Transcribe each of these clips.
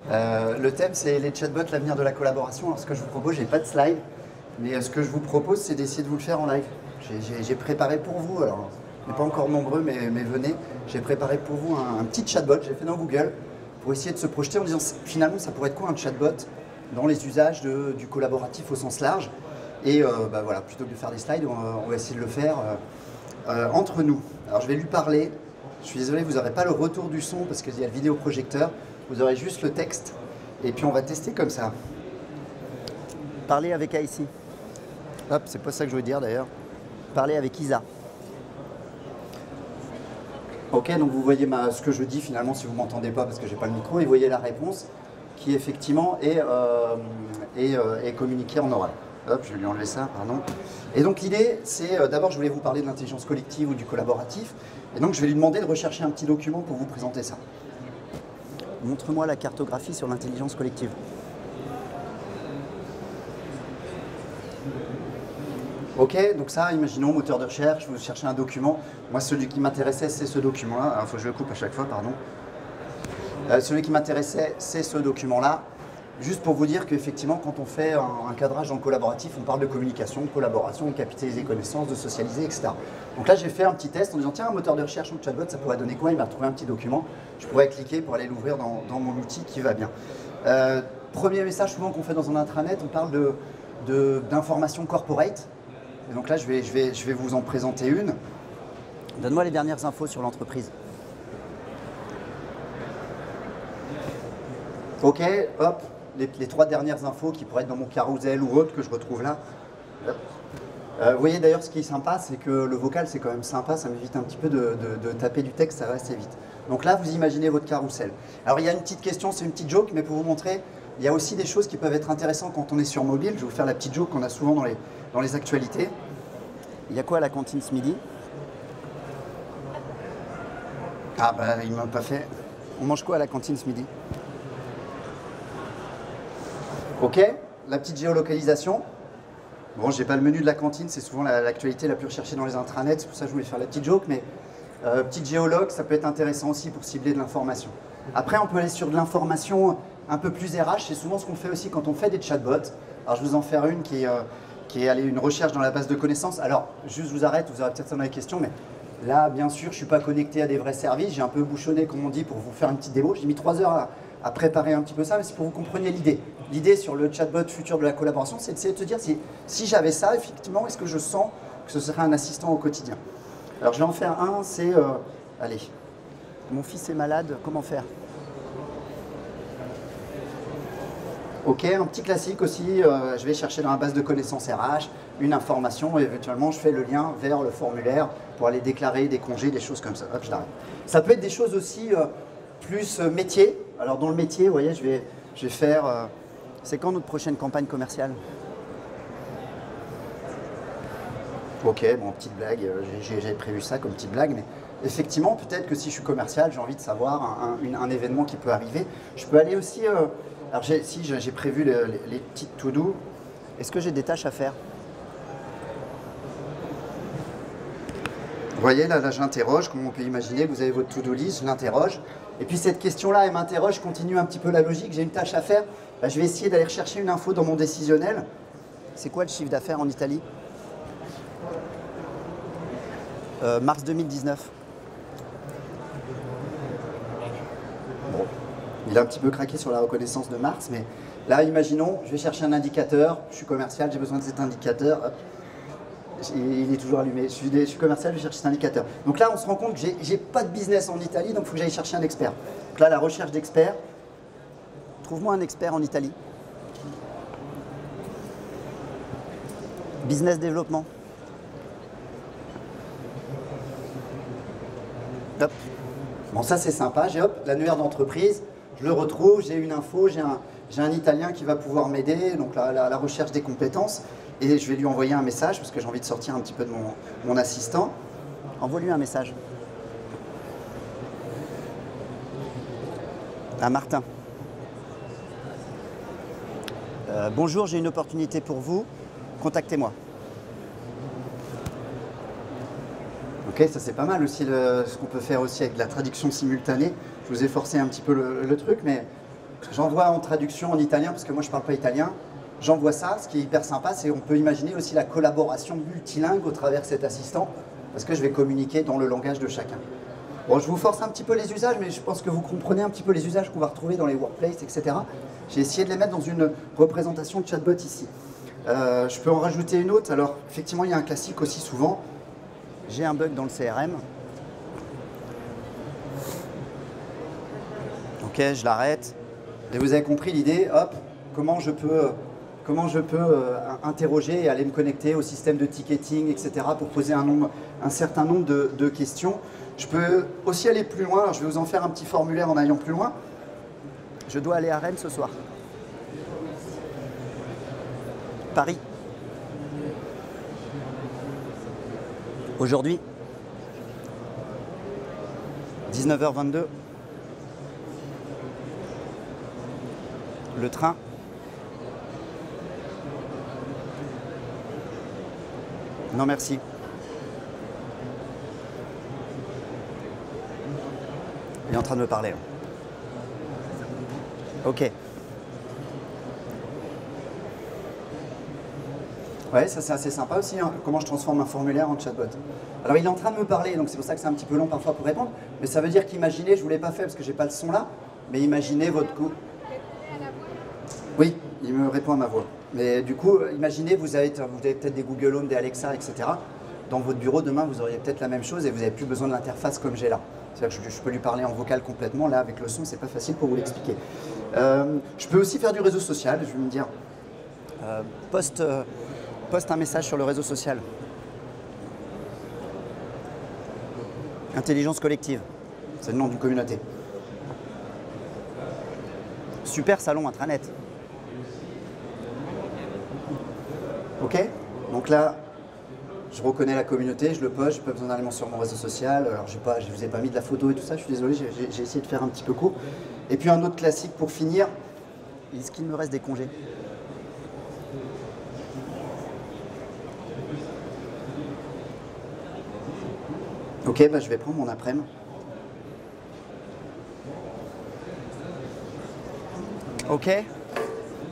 Le thème, c'est les chatbots, l'avenir de la collaboration. Alors, ce que je vous propose, j'ai pas de slide, mais ce que je vous propose, c'est d'essayer de vous le faire en live. J'ai préparé pour vous, alors on n'est pas encore nombreux, mais venez, j'ai préparé pour vous un petit chatbot, j'ai fait dans Google, pour essayer de se projeter en disant, finalement, ça pourrait être quoi un chatbot dans les usages du collaboratif au sens large. Et voilà, plutôt que de faire des slides, on va essayer de le faire entre nous. Alors, je vais lui parler. Je suis désolé, vous n'aurez pas le retour du son parce qu'il y a le vidéoprojecteur. Vous aurez juste le texte. Et puis, on va tester comme ça. Parler avec Aïssi. Hop, c'est pas ça que je veux dire d'ailleurs. Parler avec Isa. Ok, donc vous voyez ce que je dis finalement si vous ne m'entendez pas parce que j'ai pas le micro. Et vous voyez la réponse qui effectivement est communiquée en oral. Hop, je vais lui enlever ça, pardon. Et donc l'idée, c'est d'abord je voulais vous parler de l'intelligence collective ou du collaboratif. Et donc je vais lui demander de rechercher un petit document pour vous présenter ça. Montre-moi la cartographie sur l'intelligence collective. Ok, donc ça, imaginons, moteur de recherche, vous cherchez un document. Moi, celui qui m'intéressait, c'est ce document-là. Il faut que je le coupe à chaque fois, pardon. Celui qui m'intéressait, c'est ce document-là. Juste pour vous dire qu'effectivement, quand on fait un cadrage dans le collaboratif, on parle de communication, de collaboration, de capitaliser les connaissances, de socialiser, etc. Donc là, j'ai fait un petit test en disant, tiens, un moteur de recherche ou chatbot, ça pourrait donner quoi? Il m'a retrouvé un petit document. Je pourrais cliquer pour aller l'ouvrir dans mon outil qui va bien. Premier message souvent qu'on fait dans un intranet, on parle d'information corporate. Et donc là, je vais vous en présenter une. Donne-moi les dernières infos sur l'entreprise. Ok, hop. Les trois dernières infos qui pourraient être dans mon carousel ou autre que je retrouve là. Vous voyez d'ailleurs ce qui est sympa, c'est que le vocal c'est quand même sympa, ça m'évite un petit peu de taper du texte, ça va assez vite. Donc là vous imaginez votre carrousel. Alors il y a une petite question, c'est une petite joke, mais pour vous montrer, il y a aussi des choses qui peuvent être intéressantes quand on est sur mobile. Je vais vous faire la petite joke qu'on a souvent dans les actualités. Il y a quoi à la cantine ce midi? Ah bah il m'a pas fait. On mange quoi à la cantine ce midi? Ok, la petite géolocalisation. Bon, j'ai pas le menu de la cantine, c'est souvent l'actualité la plus recherchée dans les intranets, c'est pour ça que je voulais faire la petite joke, mais petite géologue, ça peut être intéressant aussi pour cibler de l'information. Après, on peut aller sur de l'information un peu plus RH, c'est souvent ce qu'on fait aussi quand on fait des chatbots. Alors, je vais vous en faire une qui est une recherche dans la base de connaissances. Alors, juste je vous arrête, vous aurez peut-être ça dans les questions, mais là, bien sûr, je ne suis pas connecté à des vrais services, j'ai un peu bouchonné, comme on dit, pour vous faire une petite démo. J'ai mis 3 heures à préparer un petit peu ça, mais c'est pour que vous compreniez l'idée. L'idée sur le chatbot futur de la collaboration, c'est d'essayer de se dire si j'avais ça, effectivement, est-ce que je sens que ce serait un assistant au quotidien? Alors, je vais en faire un, c'est... allez, mon fils est malade, comment faire? Ok, un petit classique aussi, je vais chercher dans la base de connaissances RH une information et éventuellement je fais le lien vers le formulaire pour aller déclarer des congés, des choses comme ça. Hop, je l'arrête. Ça peut être des choses aussi plus métier. Alors dans le métier, vous voyez, je vais faire... c'est quand notre prochaine campagne commerciale? Ok, bon, petite blague, j'ai prévu ça comme petite blague, mais effectivement, peut-être que si je suis commercial, j'ai envie de savoir un événement qui peut arriver. Je peux aller aussi... alors si j'ai prévu les petites to-do, est-ce que j'ai des tâches à faire? Vous voyez, là j'interroge, comme on peut imaginer, vous avez votre to-do list, je l'interroge. Et puis cette question-là, elle m'interroge, je continue un petit peu la logique, j'ai une tâche à faire. Là, je vais essayer d'aller rechercher une info dans mon décisionnel. C'est quoi le chiffre d'affaires en Italie? Mars 2019. Bon, il a un petit peu craqué sur la reconnaissance de mars, mais là, imaginons, je vais chercher un indicateur, je suis commercial, j'ai besoin de cet indicateur. Hop. Il est toujours allumé. Je suis commercial, je cherche cet indicateur. Donc là, on se rend compte que j'ai pas de business en Italie, donc il faut que j'aille chercher un expert. Donc là, la recherche d'experts. Trouve-moi un expert en Italie. Business développement. Hop. Bon, ça c'est sympa. J'ai l'annuaire d'entreprise. Je le retrouve, j'ai une info, j'ai un Italien qui va pouvoir m'aider. Donc la recherche des compétences. Et je vais lui envoyer un message parce que j'ai envie de sortir un petit peu de mon assistant. Envoie-lui un message. À Martin. Bonjour, j'ai une opportunité pour vous. Contactez-moi. Ok, ça c'est pas mal aussi ce qu'on peut faire aussi avec la traduction simultanée. Je vous ai forcé un petit peu le truc, mais J'envoie en traduction en italien, parce que moi je ne parle pas italien. J'envoie ça, ce qui est hyper sympa, c'est qu'on peut imaginer aussi la collaboration multilingue au travers de cet assistant, parce que je vais communiquer dans le langage de chacun. Bon, je vous force un petit peu les usages, mais je pense que vous comprenez un petit peu les usages qu'on va retrouver dans les workplaces, etc. J'ai essayé de les mettre dans une représentation de chatbot ici. Je peux en rajouter une autre. Alors, effectivement, il y a un classique aussi souvent. J'ai un bug dans le CRM. Ok, je l'arrête. Et vous avez compris l'idée, hop, comment je peux interroger et aller me connecter au système de ticketing, etc. pour poser un certain nombre de questions. Je peux aussi aller plus loin. Alors, je vais vous en faire un petit formulaire en allant plus loin. Je dois aller à Rennes ce soir. Paris. Aujourd'hui, 19h22. Le train. Non, merci. Il est en train de me parler. Ok. Ouais, ça c'est assez sympa aussi, hein, comment je transforme un formulaire en chatbot. Alors il est en train de me parler, donc c'est pour ça que c'est un petit peu long parfois pour répondre, mais ça veut dire qu'imaginez, je ne vous l'ai pas fait parce que j'ai pas le son là, mais imaginez votre coup. Oui, il me répond à ma voix. Mais du coup, imaginez, vous avez peut-être des Google Home, des Alexa, etc. Dans votre bureau, demain, vous auriez peut-être la même chose et vous n'avez plus besoin de l'interface comme j'ai là. C'est-à-dire que je peux lui parler en vocal complètement. Là, avec le son, c'est pas facile pour vous l'expliquer. Je peux aussi faire du réseau social. Je vais me dire, poste un message sur le réseau social. Intelligence collective, c'est le nom d'une communauté. Super salon intranet. Ok, donc là, je reconnais la communauté, je le poste, j'ai pas besoin d'aller sur mon réseau social. Alors je vous ai pas mis de la photo et tout ça, je suis désolé, j'ai essayé de faire un petit peu court. Et puis un autre classique pour finir, est-ce qu'il me reste des congés? Ok, bah, je vais prendre mon après-midi. Ok.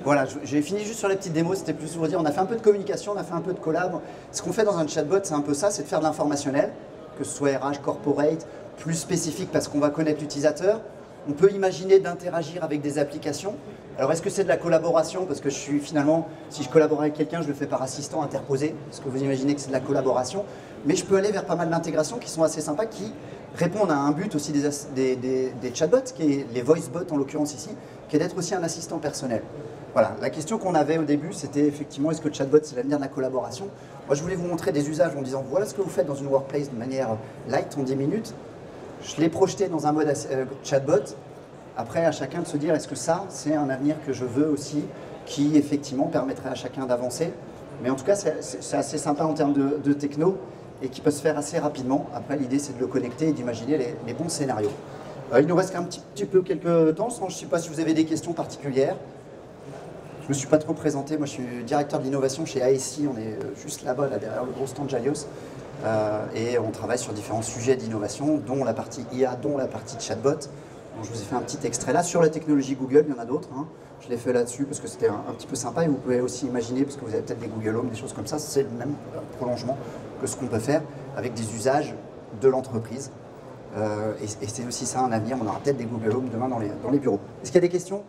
Voilà, j'ai fini juste sur les petites démos, c'était plus pour dire, on a fait un peu de communication, on a fait un peu de collab. Ce qu'on fait dans un chatbot, c'est un peu ça, c'est de faire de l'informationnel, que ce soit RH, corporate, plus spécifique parce qu'on va connaître l'utilisateur. On peut imaginer d'interagir avec des applications. Alors est-ce que c'est de la collaboration? Parce que je suis finalement, si je collabore avec quelqu'un, je le fais par assistant interposé, parce que vous imaginez que c'est de la collaboration. Mais je peux aller vers pas mal d'intégrations qui sont assez sympas, qui répondent à un but aussi des chatbots, qui est les voice bots en l'occurrence ici, qui est d'être aussi un assistant personnel. Voilà, la question qu'on avait au début, c'était effectivement, est-ce que le chatbot, c'est l'avenir de la collaboration? Moi, je voulais vous montrer des usages en disant, voilà ce que vous faites dans une workplace de manière light en 10 minutes. Je l'ai projeté dans un mode chatbot. Après, à chacun de se dire, est-ce que ça, c'est un avenir que je veux aussi, qui effectivement permettrait à chacun d'avancer. Mais en tout cas, c'est assez sympa en termes de techno et qui peut se faire assez rapidement. Après, l'idée, c'est de le connecter et d'imaginer les bons scénarios. Il nous reste un petit peu quelques temps. Je ne sais pas si vous avez des questions particulières. Je ne me suis pas trop présenté. Moi, je suis directeur de l'innovation chez ASI. On est juste là-bas, là, derrière le gros stand Jalios. Et on travaille sur différents sujets d'innovation, dont la partie IA, dont la partie chatbot. Donc, je vous ai fait un petit extrait là sur la technologie Google. Il y en a d'autres. Hein. Je l'ai fait là-dessus parce que c'était un petit peu sympa. Et vous pouvez aussi imaginer, parce que vous avez peut-être des Google Home, des choses comme ça, c'est le même prolongement que ce qu'on peut faire avec des usages de l'entreprise. Et c'est aussi ça un avenir. On aura peut-être des Google Home demain dans les bureaux. Est-ce qu'il y a des questions ?